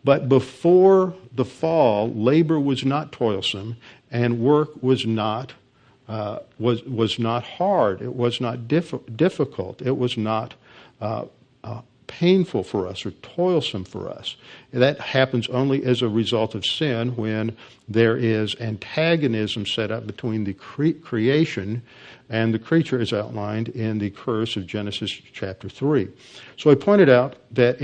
But before the fall, labor was not toilsome, and work was not hard. It was not difficult. It was not painful for us or toilsome for us. That happens only as a result of sin, when there is antagonism set up between the creation and the creature, as outlined in the curse of Genesis chapter 3. So I pointed out that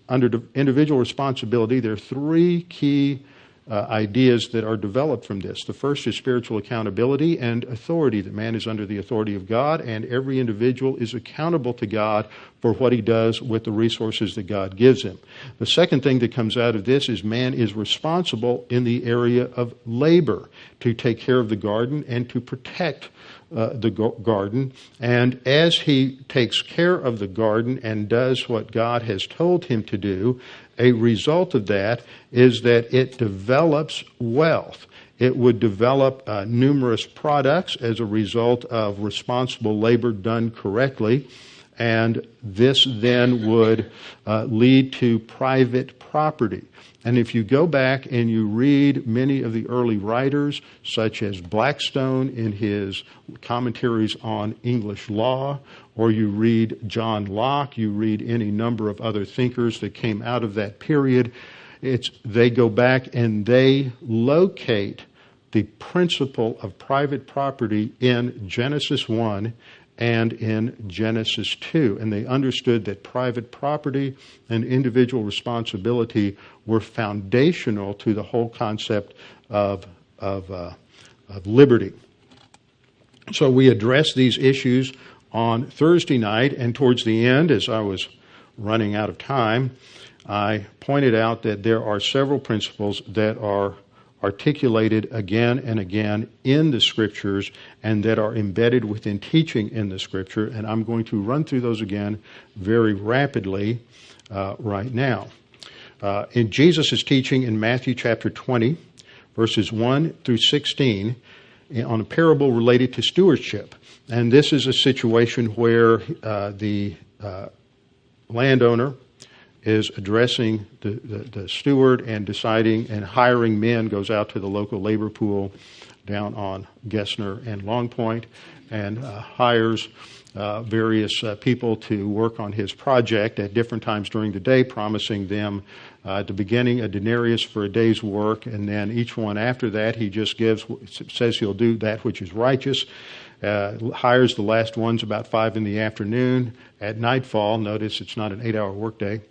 under individual responsibility, there are three key ideas that are developed from this. The first is spiritual accountability and authority, that man is under the authority of God, and every individual is accountable to God for what he does with the resources that God gives him. The second thing that comes out of this is man is responsible in the area of labor to take care of the garden and to protect the garden. And as he takes care of the garden and does what God has told him to do, a result of that is that it develops wealth. It would develop numerous products as a result of responsible labor done correctly. And this then would lead to private property. And if you go back and you read many of the early writers, such as Blackstone in his commentaries on English law, or you read John Locke, you read any number of other thinkers that came out of that period, they go back and they locate the principle of private property in Genesis 1 and in Genesis 2. And they understood that private property and individual responsibility were foundational to the whole concept of liberty. So we addressed these issues on Thursday night, and towards the end, as I was running out of time, I pointed out that there are several principles that are articulated again and again in the Scriptures and that are embedded within teaching in the Scripture, and I'm going to run through those again very rapidly right now. In Jesus' teaching in Matthew chapter 20, verses 1 through 16, on a parable related to stewardship. And this is a situation where the landowner is addressing the steward and deciding and hiring men, goes out to the local labor pool down on Gessner and Long Point and hires various people to work on his project at different times during the day, promising them at the beginning a denarius for a day's work, and then each one after that he just says he'll do that which is righteous. Hires the last ones about 5 in the afternoon. At nightfall, notice it's not an 8-hour workday.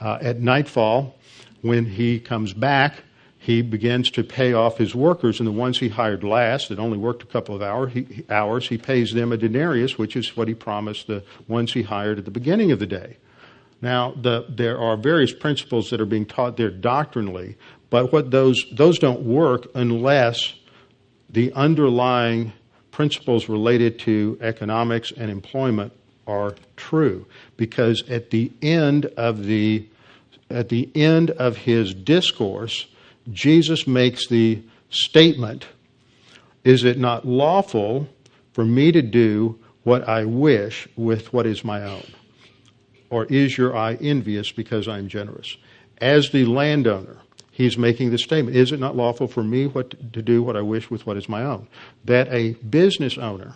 At nightfall, when he comes back, he begins to pay off his workers, and the ones he hired last that only worked a couple of hours, he pays them a denarius, which is what he promised the ones he hired at the beginning of the day. Now, there are various principles that are being taught there doctrinally, but what those don't work unless the underlying principles related to economics and employment are true. Because at the end of his discourse, Jesus makes the statement, "Is it not lawful for me to do what I wish with what is my own? Or is your eye envious because I am generous?" As the landowner, he's making the statement, is it not lawful for me to do what I wish with what is my own? That a business owner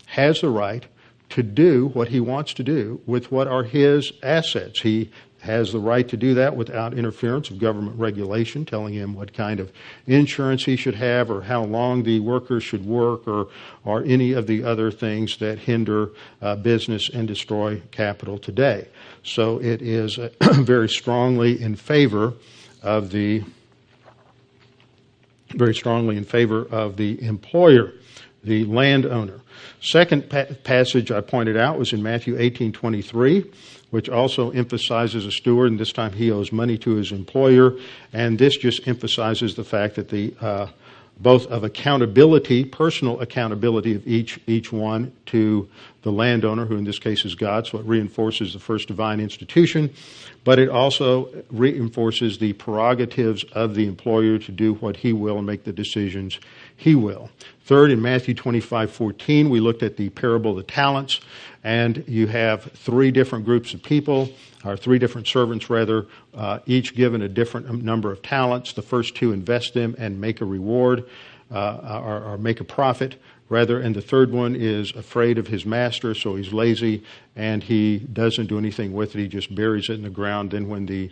has the right to do what he wants to do with what are his assets. He has the right to do that without interference of government regulation, telling him what kind of insurance he should have or how long the workers should work or any of the other things that hinder business and destroy capital today. So it is very strongly in favor of the employer, the landowner. Second passage I pointed out was in Matthew 18:23, which also emphasizes a steward, and this time he owes money to his employer. And this just emphasizes the fact that both of accountability, personal accountability of each one to the landowner, who in this case is God, so it reinforces the first divine institution, but it also reinforces the prerogatives of the employer to do what he will and make the decisions he will. Third, in Matthew 25:14, we looked at the parable of the talents, and you have three different groups of people, or three different servants rather, each given a different number of talents. The first two invest them and make a reward, or make a profit, rather, and the third one is afraid of his master, so he's lazy, and he doesn't do anything with it. He just buries it in the ground. Then when the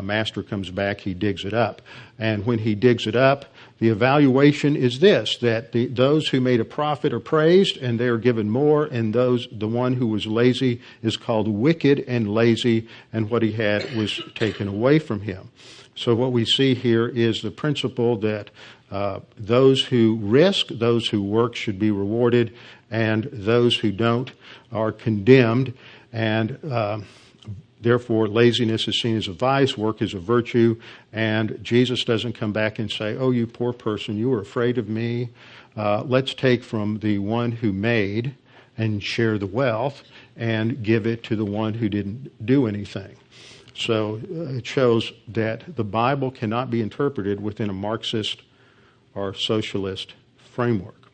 master comes back, he digs it up. And when he digs it up, the evaluation is this, that those who made a profit are praised, and they are given more, and the one who was lazy is called wicked and lazy, and what he had was taken away from him. So what we see here is the principle that those who risk, those who work should be rewarded, and those who don't are condemned. And therefore, laziness is seen as a vice, work is a virtue, and Jesus doesn't come back and say, "Oh, you poor person, you were afraid of me. Let's take from the one who made and share the wealth and give it to the one who didn't do anything." So it shows that the Bible cannot be interpreted within a Marxist or socialist framework.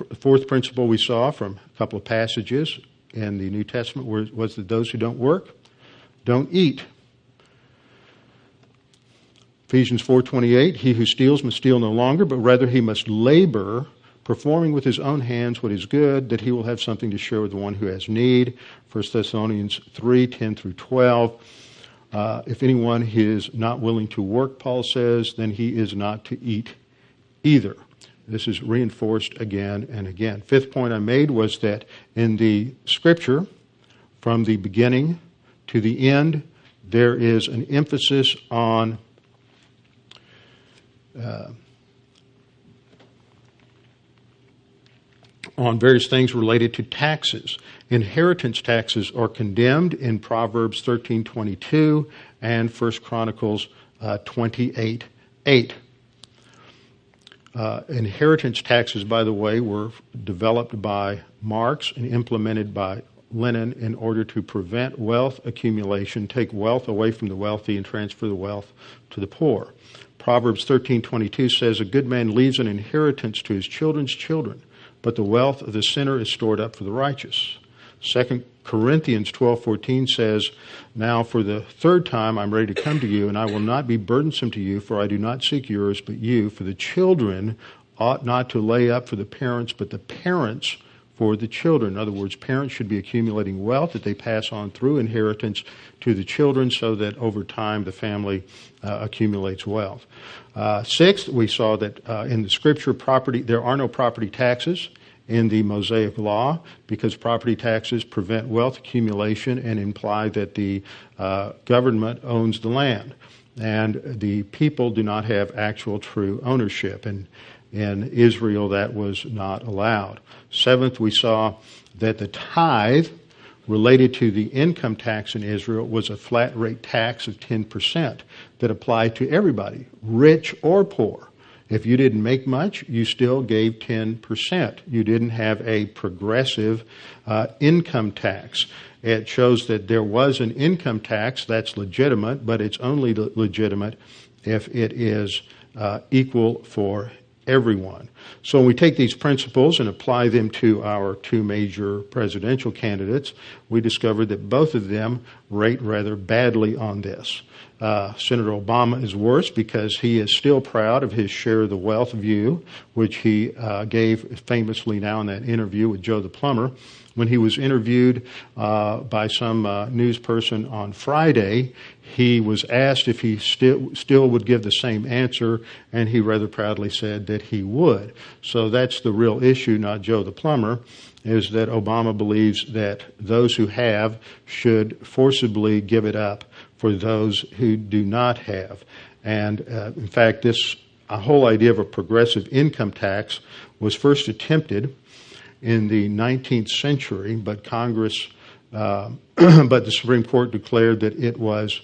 The fourth principle we saw from a couple of passages in the New Testament was that those who don't work don't eat. Ephesians 4:28, he who steals must steal no longer, but rather he must labor, performing with his own hands what is good, that he will have something to share with the one who has need. 1 Thessalonians 3:10 through 12. If anyone is not willing to work, Paul says, then he is not to eat either. This is reinforced again and again. Fifth point I made was that in the Scripture, from the beginning to the end, there is an emphasis on various things related to taxes. Inheritance taxes are condemned in Proverbs 13:22 and 1 Chronicles 28:8. Inheritance taxes, by the way, were developed by Marx and implemented by Lenin in order to prevent wealth accumulation, take wealth away from the wealthy, and transfer the wealth to the poor. Proverbs 13:22 says, "A good man leaves an inheritance to his children's children, but the wealth of the sinner is stored up for the righteous." 2 Corinthians 12:14 says, "Now for the third time I'm ready to come to you, and I will not be burdensome to you, for I do not seek yours, but you. For the children ought not to lay up for the parents, but the parents for the children." In other words, parents should be accumulating wealth that they pass on through inheritance to the children so that over time the family accumulates wealth. Sixth, we saw that in the Scripture, there are no property taxes in the Mosaic Law because property taxes prevent wealth accumulation and imply that the government owns the land and the people do not have actual true ownership. And in Israel, that was not allowed. Seventh, we saw that the tithe related to the income tax in Israel was a flat rate tax of 10% that applied to everybody, rich or poor. If you didn't make much, you still gave 10%. You didn't have a progressive income tax. It shows that there was an income tax that's legitimate, but it's only legitimate if it is equal for everyone. So when we take these principles and apply them to our two major presidential candidates, we discovered that both of them rate rather badly on this. Senator Obama is worse because he is still proud of his share of the wealth view, which he gave famously now in that interview with Joe the Plumber. When he was interviewed by some news person on Friday, he was asked if he still would give the same answer, and he rather proudly said that he would. So that's the real issue, not Joe the Plumber, is that Obama believes that those who have should forcibly give it up for those who do not have. And in fact, this whole idea of a progressive income tax was first attempted in the 19th century, but Congress, but the Supreme Court declared that it was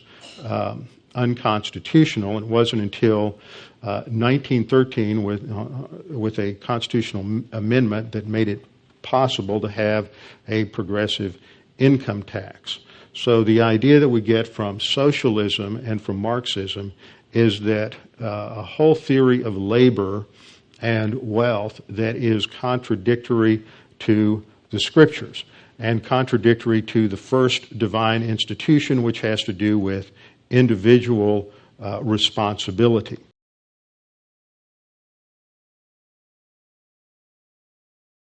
unconstitutional. It wasn't until 1913 with a constitutional amendment that made it possible to have a progressive income tax. So the idea that we get from socialism and from Marxism is that a whole theory of labor and wealth that is contradictory to the Scriptures and contradictory to the first divine institution, which has to do with individual responsibility.